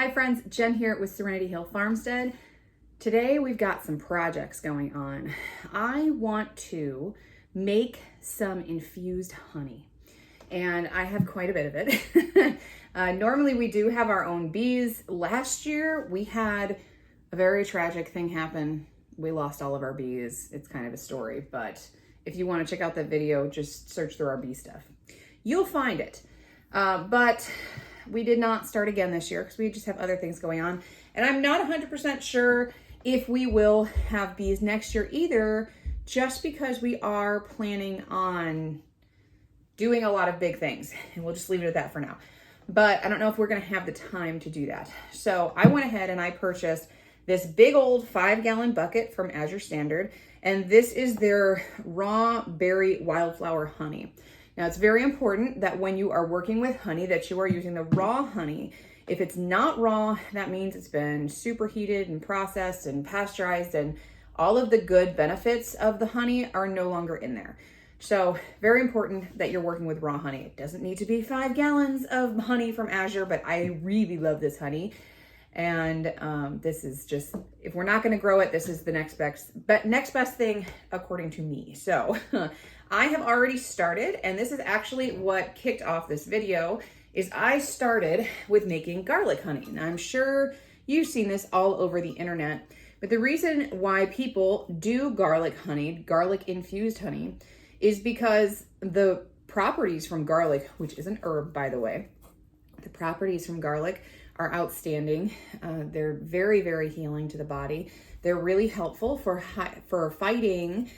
Hi friends, Jen here with Serenity Hill Farmstead. Today we've got some projects going on. I want to make some infused honey, and I have quite a bit of it. Normally we do have our own bees. Last year we had a very tragic thing happen. We lost all of our bees. It's kind of a story, but if you want to check out that video, just search through our bee stuff. You'll find it. But we did not start again this year because we just have other things going on. And I'm not 100% sure if we will have bees next year either, just because we are planning on doing a lot of big things. And we'll just leave it at that for now. But I don't know if we're going to have the time to do that. So I went ahead and I purchased this big old 5-gallon bucket from Azure Standard. And this is their raw berry wildflower honey. Now, it's very important that when you are working with honey that you are using the raw honey. If it's not raw, that means it's been superheated and processed and pasteurized, and all of the good benefits of the honey are no longer in there. So very important that you're working with raw honey. It doesn't need to be 5 gallons of honey from Azure, but I really love this honey. And this is just, if we're not going to grow it, this is the next best thing according to me. So I have already started, and this is actually what kicked off this video, is I started with making garlic honey. Now, I'm sure you've seen this all over the internet, but the reason why people do garlic honey, garlic infused honey, is because the properties from garlic, which is an herb, by the way, the properties from garlic are outstanding. They're very, very healing to the body. They're really helpful for fighting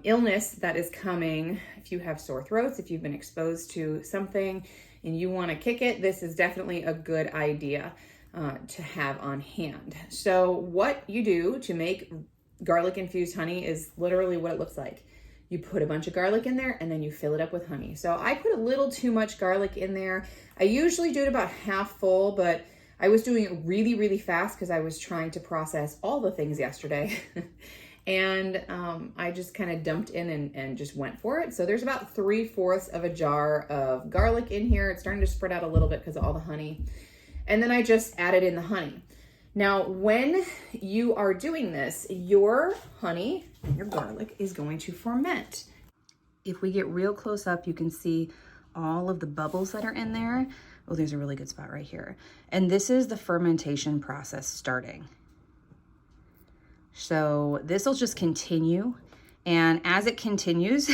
illness that is coming. If you have sore throats, if you've been exposed to something and you want to kick it, this is definitely a good idea to have on hand. So what you do to make garlic infused honey is literally what it looks like. You put a bunch of garlic in there and then you fill it up with honey. So I put a little too much garlic in there. I usually do it about half full, but I was doing it really, really fast because I was trying to process all the things yesterday. And I just kind of dumped in and just went for it. So there's about 3/4 of a jar of garlic in here. It's starting to spread out a little bit because of all the honey. And then I just added in the honey. Now, when you are doing this, your honey and your garlic is going to ferment. If we get real close up, you can see all of the bubbles that are in there. Oh, there's a really good spot right here. And this is the fermentation process starting. So this will just continue. And as it continues,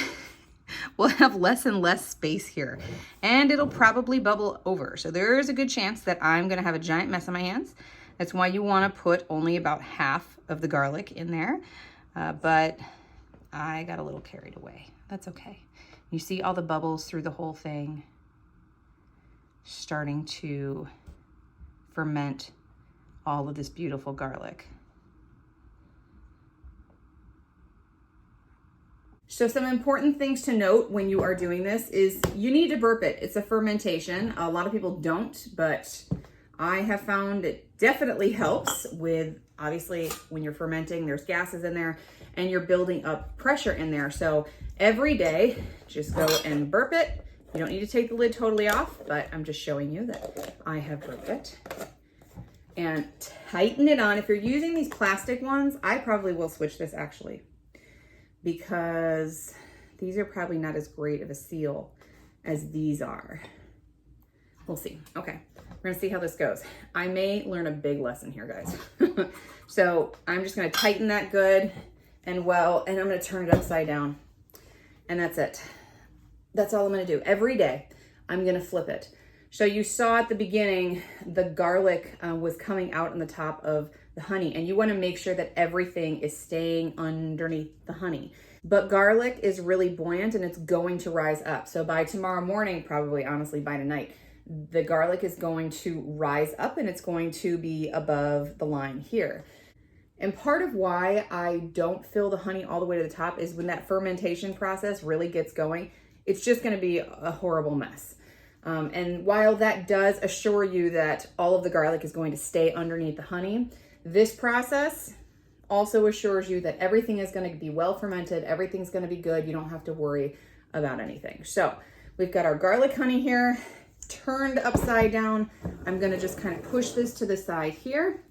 we'll have less and less space here. And it'll probably bubble over. So there is a good chance that I'm going to have a giant mess on my hands. That's why you want to put only about half of the garlic in there. But I got a little carried away. That's okay. You see all the bubbles through the whole thing starting to ferment all of this beautiful garlic. So some important things to note when you are doing this is you need to burp it. It's a fermentation. A lot of people don't, but I have found it definitely helps with, obviously, when you're fermenting, there's gases in there and you're building up pressure in there. So every day, just go and burp it. You don't need to take the lid totally off, but I'm just showing you that I have burped it. And tighten it on. If you're using these plastic ones, I probably will switch this actually, because these are probably not as great of a seal as these are. We'll see. Okay, we're gonna see how this goes. I may learn a big lesson here, guys. So I'm just gonna tighten that good and well, and I'm gonna turn it upside down. And that's it. That's all I'm gonna do. Every day, I'm gonna flip it. So you saw at the beginning, the garlic was coming out on the top of the honey, and you wanna make sure that everything is staying underneath the honey. But garlic is really buoyant and it's going to rise up. So by tomorrow morning, probably honestly by tonight, the garlic is going to rise up and it's going to be above the line here. And part of why I don't fill the honey all the way to the top is when that fermentation process really gets going, it's just going to be a horrible mess. And while that does assure you that all of the garlic is going to stay underneath the honey, this process also assures you that everything is going to be well fermented, everything's going to be good, you don't have to worry about anything. So we've got our garlic honey here. turned upside down. I'm gonna just kind of push this to the side here.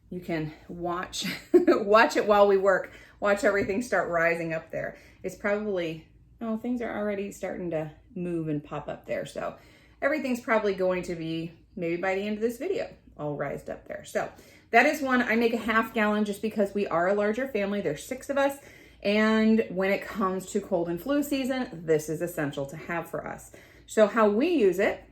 You can watch, watch it while we work. Watch everything start rising up there. It's probably, oh, things are already starting to move and pop up there. So everything's probably going to be, maybe by the end of this video, all rised up there. So that is one. I make a half gallon just because we are a larger family. There's 6 of us. And when it comes to cold and flu season, this is essential to have for us. So how we use it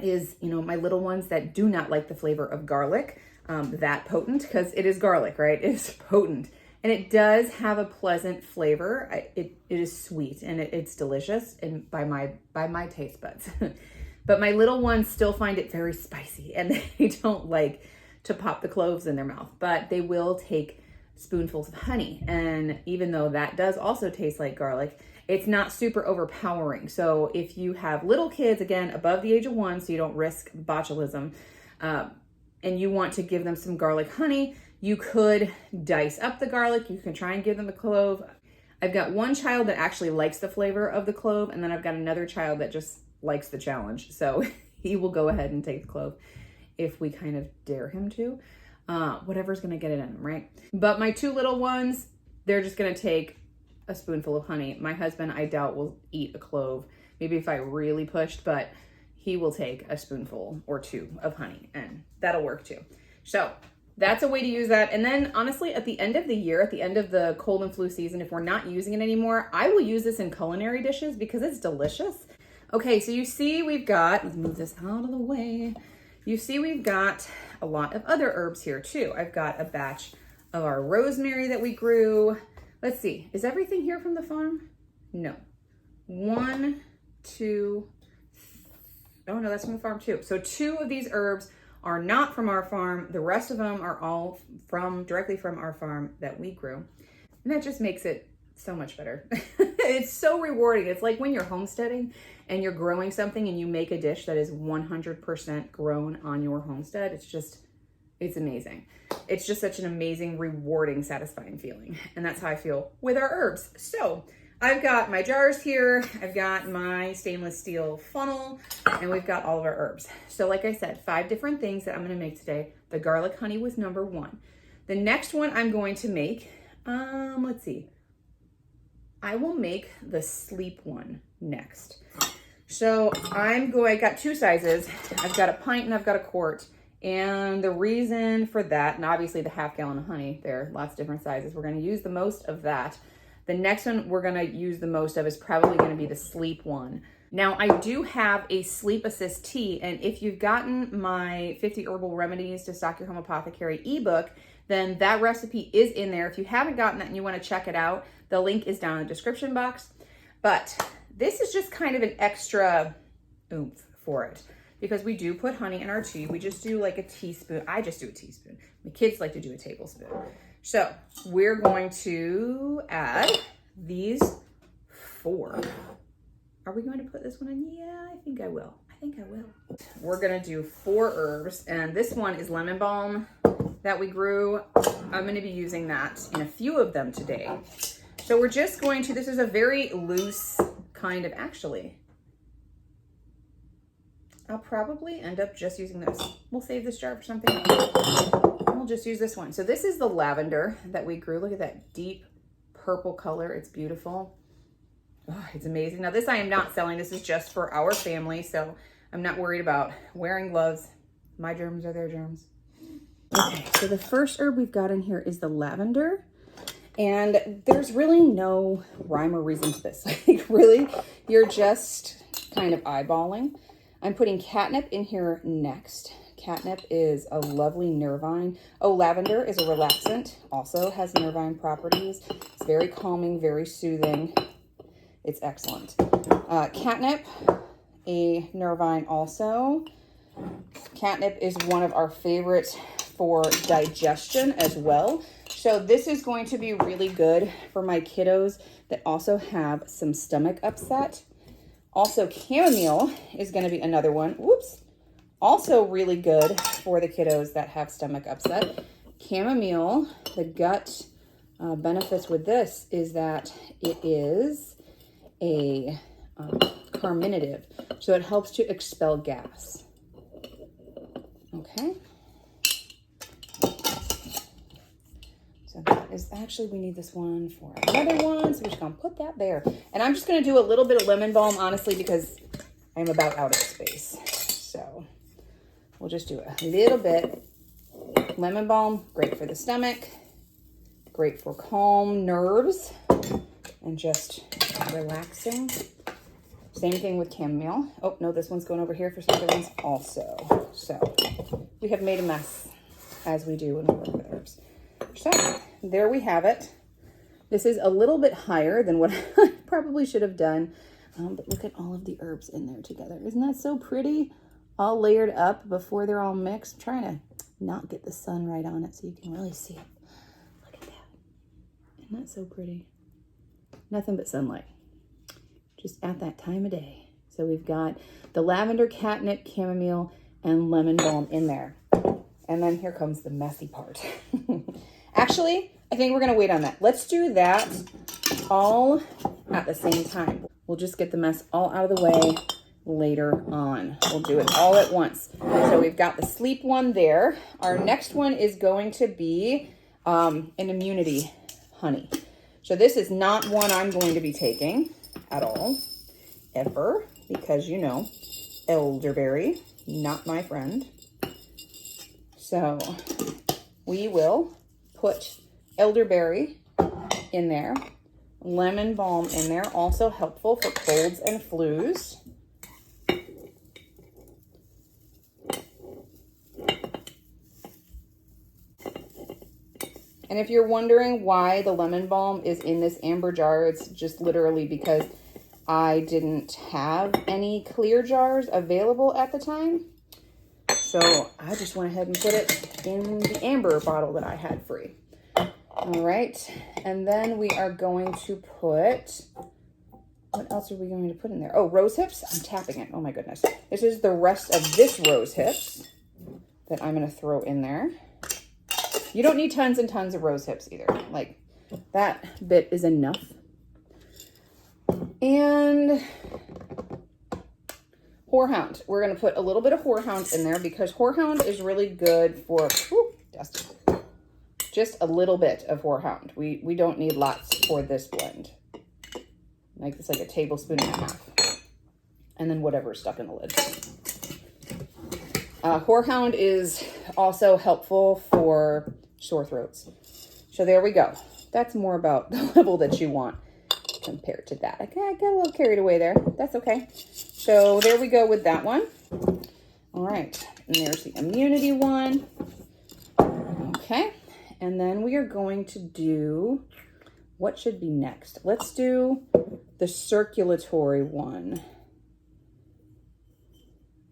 is, you know, my little ones that do not like the flavor of garlic, that potent, because it is garlic, right? It's potent. And it does have a pleasant flavor. It is sweet and it's delicious and by my taste buds. But my little ones still find it very spicy and they don't like to pop the cloves in their mouth, but they will take spoonfuls of honey. And even though that does also taste like garlic, it's not super overpowering. So if you have little kids, again, above the age of 1, so you don't risk botulism, and you want to give them some garlic honey, you could dice up the garlic. You can try and give them a clove. I've got one child that actually likes the flavor of the clove, and then I've got another child that just likes the challenge. So he will go ahead and take the clove if we kind of dare him to. Whatever's gonna get it in them, right? But my 2 little ones, they're just gonna take a spoonful of honey. My husband, I doubt, will eat a clove. Maybe if I really pushed, but he will take a spoonful or 2 of honey and that'll work too. So that's a way to use that. And then honestly, at the end of the year, at the end of the cold and flu season, if we're not using it anymore, I will use this in culinary dishes because it's delicious. Okay, so you see we've got, let's move this out of the way. You see we've got a lot of other herbs here too. I've got a batch of our rosemary that we grew. Let's see, is everything here from the farm? No. 1, 2, oh no, that's from the farm too. So 2 of these herbs are not from our farm. The rest of them are all directly from our farm that we grew. And that just makes it so much better. It's so rewarding. It's like when you're homesteading and you're growing something and you make a dish that is 100% grown on your homestead. It's amazing. It's just such an amazing, rewarding, satisfying feeling. And that's how I feel with our herbs. So I've got my jars here. I've got my stainless steel funnel, and we've got all of our herbs. So like I said, 5 different things that I'm gonna make today. The garlic honey was number 1. The next one I'm going to make, let's see. I will make the sleep one next. So I got 2 sizes. I've got a pint and I've got a quart. And the reason for that, and obviously the half gallon of honey, there are lots of different sizes. We're gonna use the most of that. The next one we're gonna use the most of is probably gonna be the sleep one. Now I do have a sleep assist tea, and if you've gotten my 50 herbal remedies to stock your home apothecary ebook, then that recipe is in there. If you haven't gotten that and you wanna check it out, the link is down in the description box. But this is just kind of an extra oomph for it because we do put honey in our tea. We just do like a teaspoon. I just do a teaspoon. My kids like to do a tablespoon. So we're going to add these 4. Are we going to put this one in? Yeah, I think I will. We're gonna do 4 herbs, and this one is lemon balm that we grew. I'm gonna be using that in a few of them today. So we're just going to, this is a very loose kind of, actually, I'll probably end up just using this. We'll save this jar for something else. We'll just use this one. So this is the lavender that we grew. Look at that deep purple color. It's beautiful. Oh, it's amazing. Now this I am not selling. This is just for our family. So I'm not worried about wearing gloves. My germs are their germs. Okay, so the first herb we've got in here is the lavender. And there's really no rhyme or reason to this. Like really, you're just kind of eyeballing. I'm putting catnip in here next. Catnip is a lovely nervine. Oh, lavender is a relaxant, also has nervine properties. It's very calming, very soothing. It's excellent. Catnip, a nervine also. Catnip is one of our favorites for digestion as well. So this is going to be really good for my kiddos that also have some stomach upset. Also, chamomile is going to be another one. Whoops. Also really good for the kiddos that have stomach upset. Chamomile, the gut benefits with this is that it is a carminative, so it helps to expel gas. Okay. So that is actually, we need this one for another one, so we're just gonna put that there. And I'm just gonna do a little bit of lemon balm, honestly, because I'm about out of space. So we'll just do a little bit. Lemon balm, great for the stomach, great for calm nerves and just relaxing. Same thing with chamomile. Oh, no, this one's going over here for some other ones also. So we have made a mess, as we do when we work with herbs. So there we have it. This is a little bit higher than what I probably should have done. But look at all of the herbs in there together. Isn't that so pretty? All layered up before they're all mixed. I'm trying to not get the sun right on it so you can really see it. Look at that. Isn't that so pretty? Nothing but sunlight. Just at that time of day. So we've got the lavender, catnip, chamomile, and lemon balm in there. And then here comes the messy part. Actually, I think we're gonna wait on that. Let's do that all at the same time. We'll just get the mess all out of the way later on. We'll do it all at once. So we've got the sleep one there. Our next one is going to be an immunity honey. So this is not one I'm going to be taking at all, ever, because you know, elderberry, not my friend. So we will put elderberry in there, lemon balm in there, also helpful for colds and flus. And if you're wondering why the lemon balm is in this amber jar, it's just literally because I didn't have any clear jars available at the time. So I just went ahead and put it in the amber bottle that I had free. All right. And then we are going to put, what else are we going to put in there? Oh, rose hips. I'm tapping it. Oh my goodness. This is the rest of this rose hips that I'm going to throw in there. You don't need tons and tons of rose hips either. Like, that bit is enough. And horehound. We're going to put a little bit of horehound in there because horehound is really good for, dusty. Just a little bit of horehound. We don't need lots for this blend. Like, it's like a tablespoon and a half. And then whatever's stuck in the lid. Horehound is also helpful for sore throats. So there we go. That's more about the level that you want compared to that. I got a little carried away there. That's okay. So there we go with that one. All right. And there's the immunity one. Okay. And then we are going to do, what should be next? Let's do the circulatory one.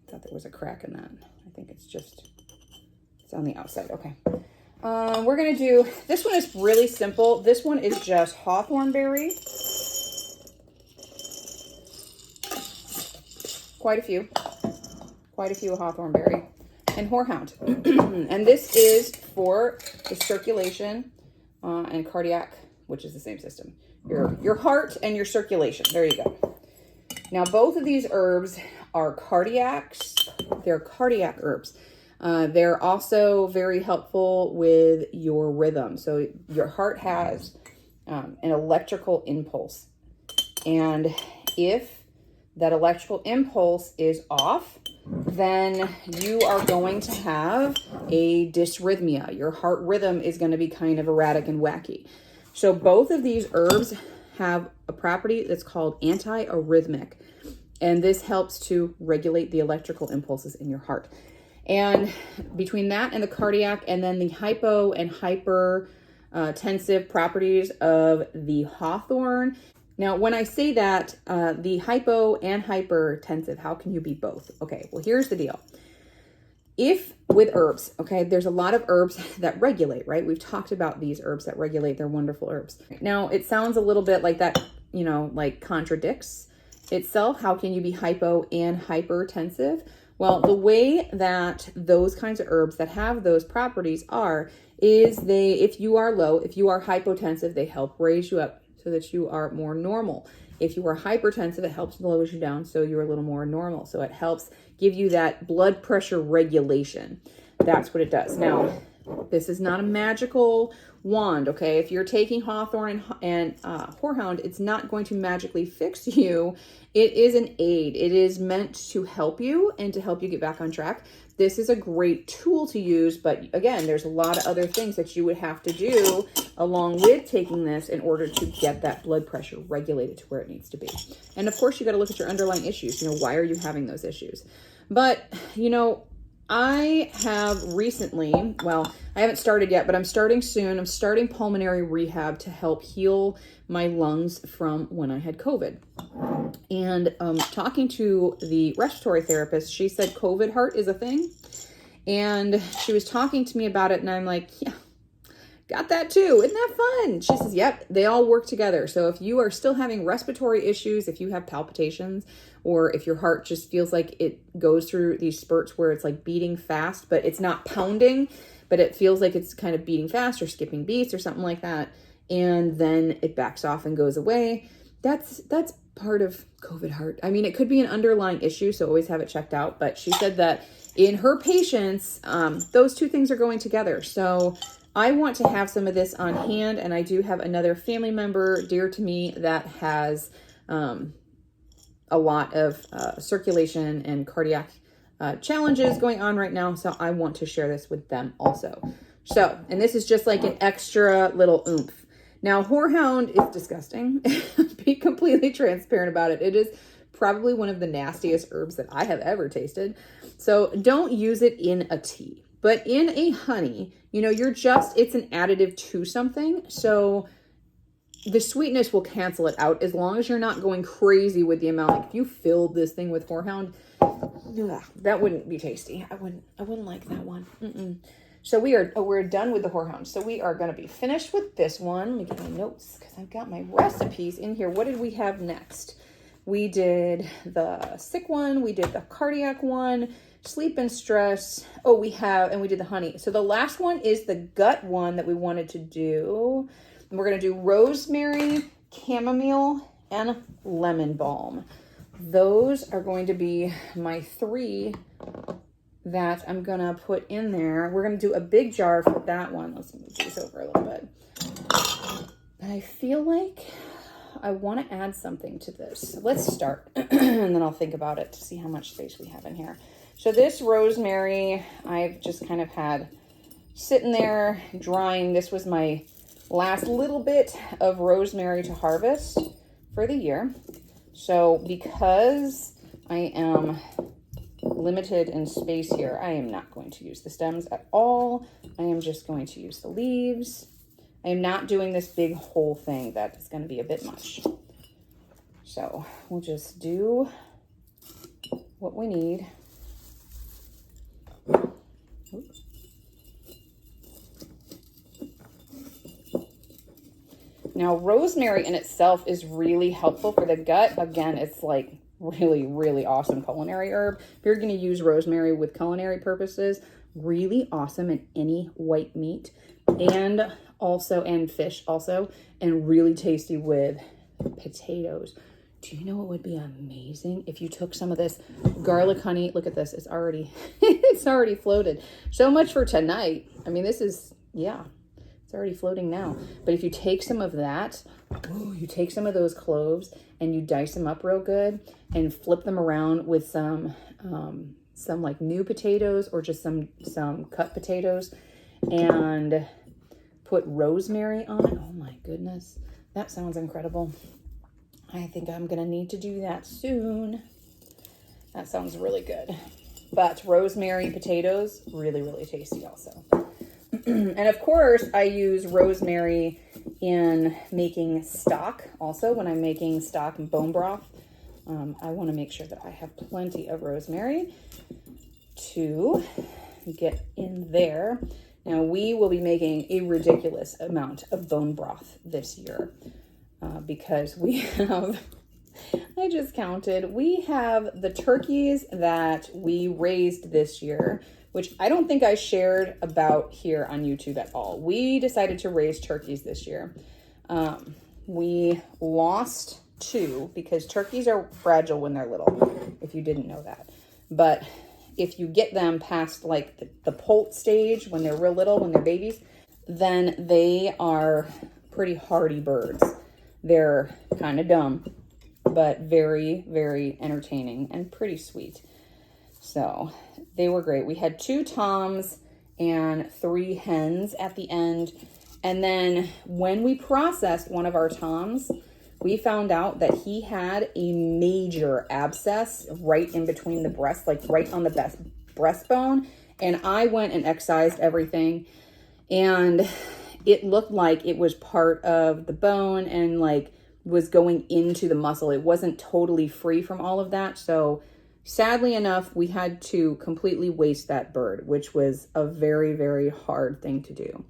I thought there was a crack in that. I think it's on the outside. Okay. We're going to do, this one is really simple. This one is just hawthorn berry. Quite a few hawthorn berry and horehound. And this is for the circulation and cardiac, which is the same system. Your heart and your circulation. There you go. Now, both of these herbs are cardiacs. They're cardiac herbs. They're also very helpful with your rhythm. So your heart has an electrical impulse. And if that electrical impulse is off, then you are going to have a dysrhythmia. Your heart rhythm is going to be kind of erratic and wacky. So both of these herbs have a property that's called anti-arrhythmic. And this helps to regulate the electrical impulses in your heart. And between that and the cardiac, and then the hypo and hypertensive properties of the hawthorn. Now, when I say that, the hypo and hypertensive, how can you be both? Okay, well, here's the deal. If with herbs, okay, there's a lot of herbs that regulate, right? We've talked about these herbs that regulate. They're wonderful herbs. Now, it sounds a little bit like that, you know, like contradicts itself. How can you be hypo and hypertensive? Well, the way that those kinds of herbs that have those properties is if you are low, if you are hypotensive, they help raise you up so that you are more normal. If you are hypertensive, it helps lower you down so you're a little more normal. So it helps give you that blood pressure regulation. That's what it does. Now, this is not a magical wand, okay? If you're taking Hawthorne and Horehound, it's not going to magically fix you. It is an aid. It is meant to help you and to help you get back on track. This is a great tool to use, but again, there's a lot of other things that you would have to do along with taking this in order to get that blood pressure regulated to where it needs to be. And of course, you got to look at your underlying issues. Why are you having those issues? But, I have recently, well, I haven't started yet, but I'm starting soon. I'm starting pulmonary rehab to help heal my lungs from when I had COVID. And talking to the respiratory therapist, she said COVID heart is a thing. And she was talking to me about it, and I'm like, yeah, got that too. Isn't that fun? She says, yep, they all work together. So if you are still having respiratory issues, if you have palpitations, or if your heart just feels like it goes through these spurts where it's like beating fast, but it's not pounding, but it feels like it's kind of beating fast or skipping beats or something like that, and then it backs off and goes away, that's part of COVID heart. I mean, it could be an underlying issue, so always have it checked out. But she said that in her patients, those two things are going together. So I want to have some of this on hand, and I do have another family member dear to me that has a lot of circulation and cardiac challenges going on right now. So I want to share this with them also. So, and this is just like an extra little oomph. Now, Horehound is disgusting. Be completely transparent about it. It is probably one of the nastiest herbs that I have ever tasted. So don't use it in a tea, but in a honey, it's an additive to something. So the sweetness will cancel it out as long as you're not going crazy with the amount. Like if you filled this thing with Horehound, that wouldn't be tasty. I wouldn't like that one. So we're done with the Horehound. So we are going to be finished with this one. Let me get my notes because I've got my recipes in here. What did we have next? We did the sick one. We did the cardiac one, sleep and stress. We did the honey. So the last one is the gut one that we wanted to do. And we're going to do rosemary, chamomile, and lemon balm. Those are going to be my 3 that I'm going to put in there. We're going to do a big jar for that one. Let's move these over a little bit. But I feel like I want to add something to this. Let's start, and then I'll think about it to see how much space we have in here. So this rosemary, I've just kind of had sitting there drying. This was my last little bit of rosemary to harvest for the year. So because I am limited in space here, I am not going to use the stems at all. I am just going to use the leaves. I am not doing this big whole thing. That is going to be a bit much. So we'll just do what we need. Now, rosemary in itself is really helpful for the gut. Again, it's like really, really awesome culinary herb. If you're going to use rosemary with culinary purposes, really awesome in any white meat and fish also, and really tasty with potatoes. Do you know what would be amazing if you took some of this garlic honey? Look at this. It's already floated. So much for tonight. I mean, this is, it's already floating now. But if you take some of that, you take some of those cloves and you dice them up real good and flip them around with some like new potatoes or just some cut potatoes and put rosemary on it. Oh my goodness. That sounds incredible. I think I'm going to need to do that soon. That sounds really good. But rosemary potatoes, really, really tasty also. And of course, I use rosemary in making stock also. When I'm making stock and bone broth, I want to make sure that I have plenty of rosemary to get in there. Now, we will be making a ridiculous amount of bone broth this year because we have, I just counted, we have the turkeys that we raised this year, which I don't think I shared about here on YouTube at all. We decided to raise turkeys this year. We lost two, because turkeys are fragile when they're little, if you didn't know that. But if you get them past like the poult stage, when they're real little, when they're babies, then they are pretty hardy birds. They're kind of dumb, but very, very entertaining and pretty sweet. So they were great. We had 2 toms and 3 hens at the end. And then when we processed one of our toms, we found out that he had a major abscess right in between the breasts, like right on the breastbone. And I went and excised everything, and it looked like it was part of the bone and like was going into the muscle. It wasn't totally free from all of that. So sadly enough, we had to completely waste that bird, which was a very, very hard thing to do.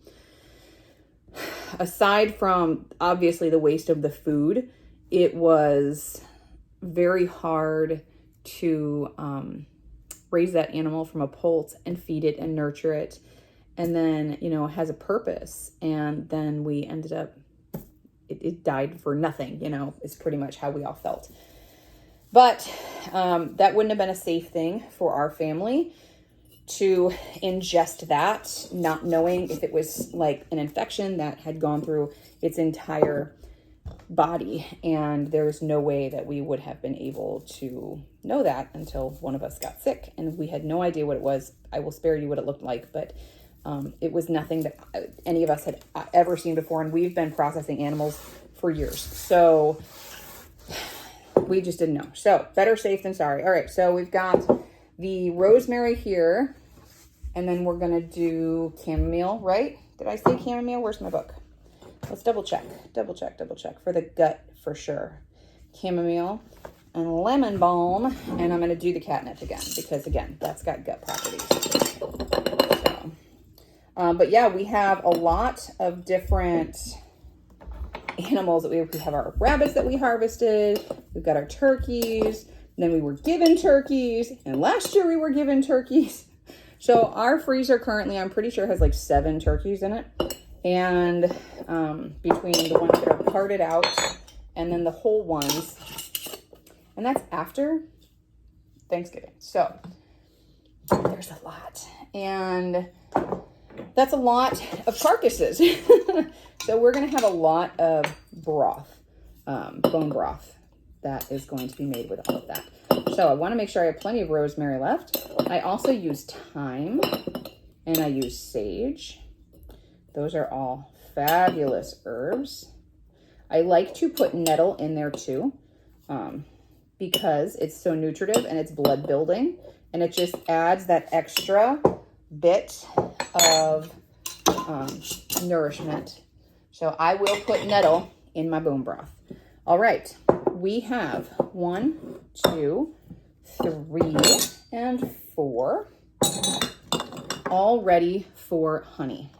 Aside from obviously the waste of the food, it was very hard to raise that animal from a poult and feed it and nurture it. And then, you know, it has a purpose. And then we ended up, it died for nothing, you know, is pretty much how we all felt. But that wouldn't have been a safe thing for our family to ingest that, not knowing if it was like an infection that had gone through its entire body. And there's no way that we would have been able to know that until one of us got sick, and we had no idea what it was. I will spare you what it looked like, but it was nothing that any of us had ever seen before, and we've been processing animals for years. So we just didn't know. So better safe than sorry. All right, so we've got the rosemary here, and then we're gonna do chamomile, right? Did I say chamomile? Where's my book? Let's double check for the gut for sure. Chamomile and lemon balm, and I'm gonna do the catnip again, because again, that's got gut properties. So, but yeah, we have a lot of different animals that we have our rabbits that we harvested. We've got our turkeys. And then we were given turkeys, and last year we were given turkeys. So our freezer currently, I'm pretty sure, has like 7 turkeys in it. And between the ones that are parted out and then the whole ones, and that's after Thanksgiving. So there's a lot, and that's a lot of carcasses. So we're going to have a lot of broth, bone broth, that is going to be made with all of that. So I want to make sure I have plenty of rosemary left. I also use thyme, and I use sage. Those are all fabulous herbs. I like to put nettle in there too, because it's so nutritive and it's blood building, and it just adds that extra bit of nourishment. So I will put nettle in my bone broth. All right, we have 1, 2, 3, and 4 all ready for honey.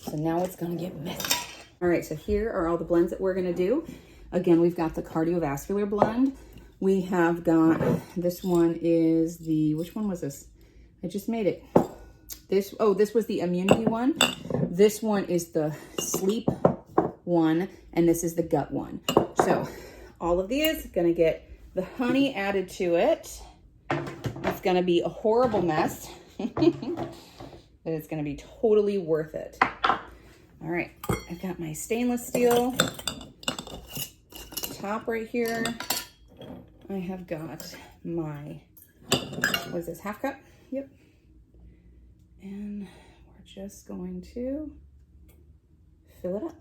So now it's gonna get messy. All right, so here are all the blends that we're gonna do. Again, we've got the cardiovascular blend. We have got, this one is the, which one was this? I just made it. This was the immunity one. This one is the sleep one, and this is the gut one. So all of these gonna get the honey added to it. It's gonna be a horrible mess, but it's gonna be totally worth it. All right, I've got my stainless steel top right here. I have got my, what is this, half cup? Yep. And we're just going to fill it up.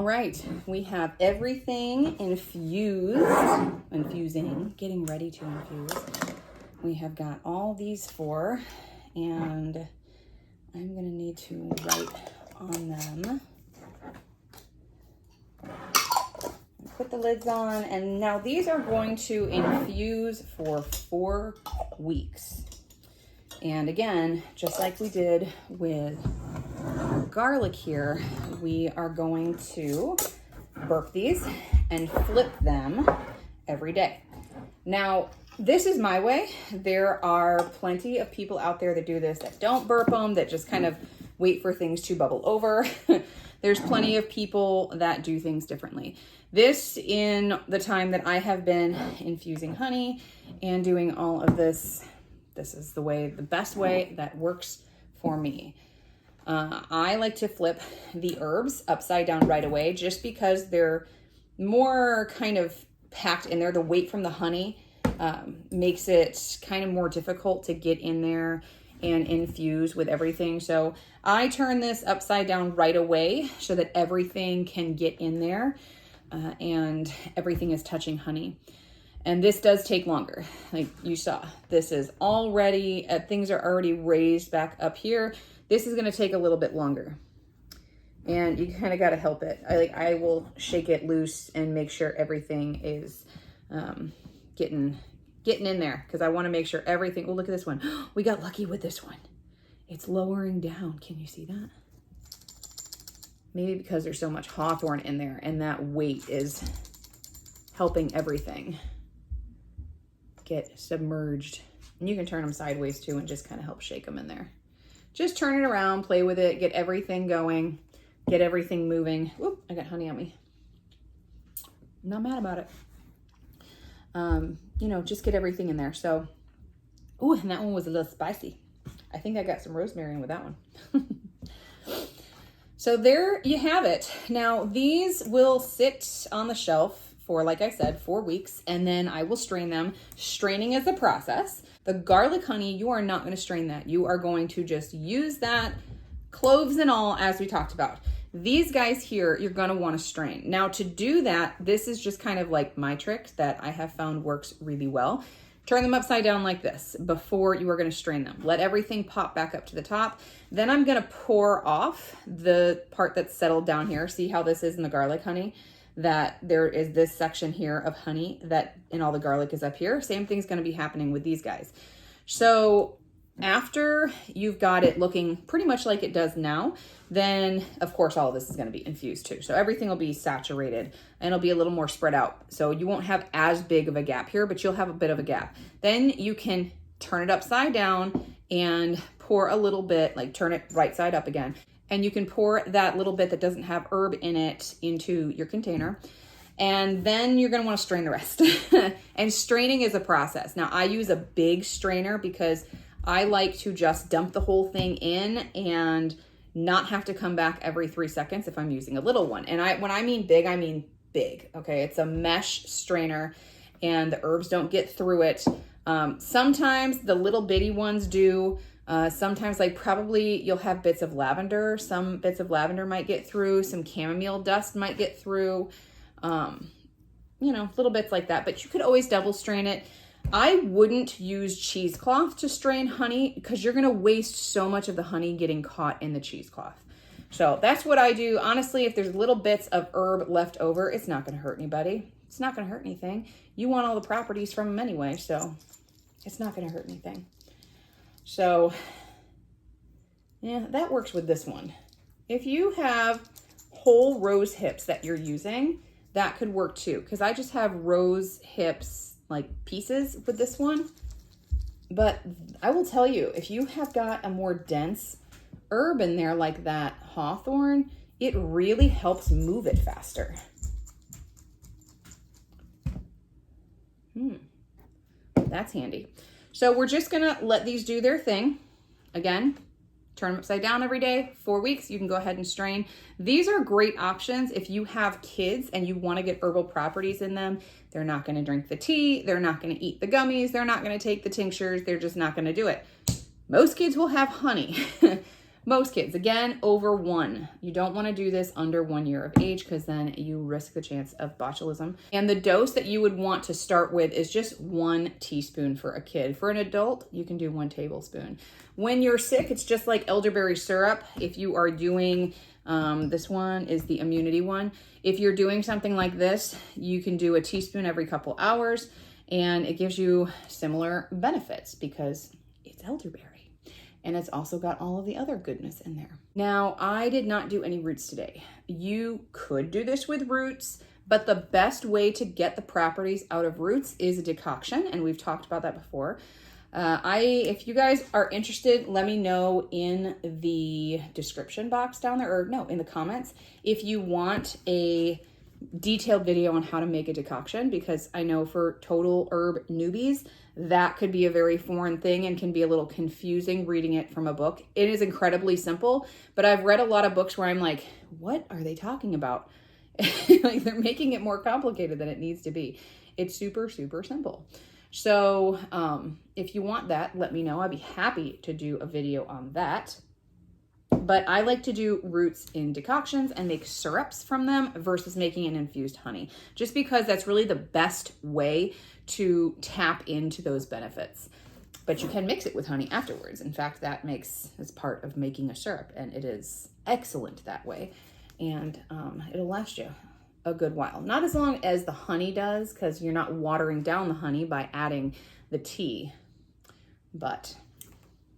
All right, we have everything infusing, getting ready to infuse. We have got all these four, and I'm gonna need to write on them. Put the lids on, and now these are going to infuse for 4 weeks. And again, just like we did with garlic here, we are going to burp these and flip them every day. Now, this is my way. There are plenty of people out there that do this, that don't burp them, that just kind of wait for things to bubble over. There's plenty of people that do things differently. This, in the time that I have been infusing honey and doing all of this, this is the best way that works for me. I like to flip the herbs upside down right away, just because they're more kind of packed in there. The weight from the honey makes it kind of more difficult to get in there and infuse with everything. So I turn this upside down right away so that everything can get in there and everything is touching honey. And this does take longer. Like you saw, this is already, things are already raised back up here. This is gonna take a little bit longer. And you kind of gotta help it. I will shake it loose and make sure everything is getting in there, because I wanna make sure everything, oh, look at this one. We got lucky with this one. It's lowering down, can you see that? Maybe because there's so much hawthorn in there and that weight is helping everything get submerged. And you can turn them sideways too and just kind of help shake them in there. Just turn it around, play with it, get everything going, get everything moving. Whoop, I got honey on me. I'm not mad about it. You know, just get everything in there. So, ooh, and that one was a little spicy. I think I got some rosemary in with that one. So there you have it. Now these will sit on the shelf for, like I said, 4 weeks, and then I will strain them. Straining is a process. The garlic honey, you are not going to strain that. You are going to just use that, cloves and all, as we talked about. These guys here, you're going to want to strain. Now to do that, this is just kind of like my trick that I have found works really well. Turn them upside down like this before you are going to strain them. Let everything pop back up to the top. Then I'm going to pour off the part that's settled down here. See how this is in the garlic honey? That there is this section here of honey that, and all the garlic is up here. Same thing's going to be happening with these guys. So after you've got it looking pretty much like it does now, then of course all of this is going to be infused too. So everything will be saturated and it'll be a little more spread out. So you won't have as big of a gap here, but you'll have a bit of a gap. Then you can turn it upside down and pour a little bit, like turn it right side up again. And you can pour that little bit that doesn't have herb in it into your container. And then you're gonna wanna strain the rest. And straining is a process. Now I use a big strainer because I like to just dump the whole thing in and not have to come back every 3 seconds if I'm using a little one. And when I mean big, okay? It's a mesh strainer and the herbs don't get through it. Sometimes the little bitty ones do. Sometimes, like, probably you'll have bits of lavender. Some bits of lavender might get through. Some chamomile dust might get through. You know, little bits like that. But you could always double strain it. I wouldn't use cheesecloth to strain honey because you're going to waste so much of the honey getting caught in the cheesecloth. So that's what I do. Honestly, if there's little bits of herb left over, it's not going to hurt anybody. It's not going to hurt anything. You want all the properties from them anyway, so it's not going to hurt anything. So yeah, that works with this one. If you have whole rose hips that you're using, that could work too. Because I just have rose hips like pieces with this one. But I will tell you, if you have got a more dense herb in there like that hawthorn, it really helps move it faster. That's handy. So we're just gonna let these do their thing. Again, turn them upside down every day, 4 weeks, you can go ahead and strain. These are great options if you have kids and you wanna get herbal properties in them. They're not gonna drink the tea, they're not gonna eat the gummies, they're not gonna take the tinctures, they're just not gonna do it. Most kids will have honey, Most kids, again, over 1. You don't want to do this under 1 year of age because then you risk the chance of botulism. And the dose that you would want to start with is just 1 teaspoon for a kid. For an adult, you can do 1 tablespoon. When you're sick, it's just like elderberry syrup. If you are doing, this one is the immunity one. If you're doing something like this, you can do a teaspoon every couple hours, and it gives you similar benefits because it's elderberry. And it's also got all of the other goodness in there. Now, I did not do any roots today. You could do this with roots, but the best way to get the properties out of roots is a decoction, and we've talked about that before. If you guys are interested, let me know in the description box down there, or no, in the comments, if you want a detailed video on how to make a decoction, because I know for total herb newbies, that could be a very foreign thing and can be a little confusing reading it from a book. It is incredibly simple, but I've read a lot of books where I'm like, what are they talking about? Like, they're making it more complicated than it needs to be. It's super, super simple. So if you want that, let me know. I'd be happy to do a video on that. But I like to do roots in decoctions and make syrups from them versus making an infused honey, just because that's really the best way to tap into those benefits. But you can mix it with honey afterwards. In fact, that is part of making a syrup, and it is excellent that way. And it'll last you a good while. Not as long as the honey does, because you're not watering down the honey by adding the tea, but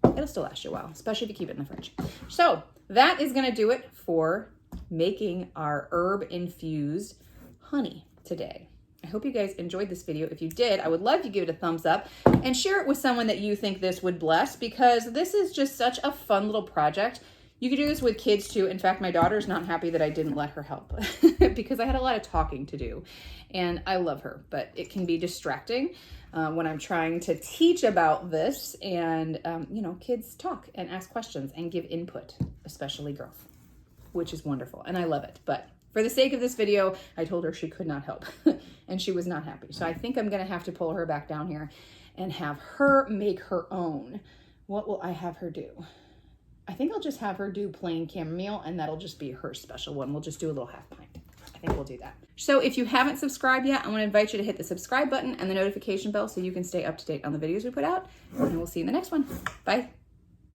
it'll still last you a while, especially if you keep it in the fridge. So that is going to do it for making our herb infused honey today. I hope you guys enjoyed this video. If you did, I would love to give it a thumbs up and share it with someone that you think this would bless, because this is just such a fun little project. You could do this with kids too. In fact, my daughter's not happy that I didn't let her help because I had a lot of talking to do, and I love her, but it can be distracting when I'm trying to teach about this, and kids talk and ask questions and give input, especially girls, which is wonderful, and I love it. But for the sake of this video, I told her she could not help, and she was not happy. So I think I'm gonna have to pull her back down here and have her make her own. What will I have her do? I think I'll just have her do plain chamomile, and that'll just be her special one. We'll just do a little half pint. I think we'll do that. So if you haven't subscribed yet, I want to invite you to hit the subscribe button and the notification bell so you can stay up to date on the videos we put out. And we'll see you in the next one. Bye.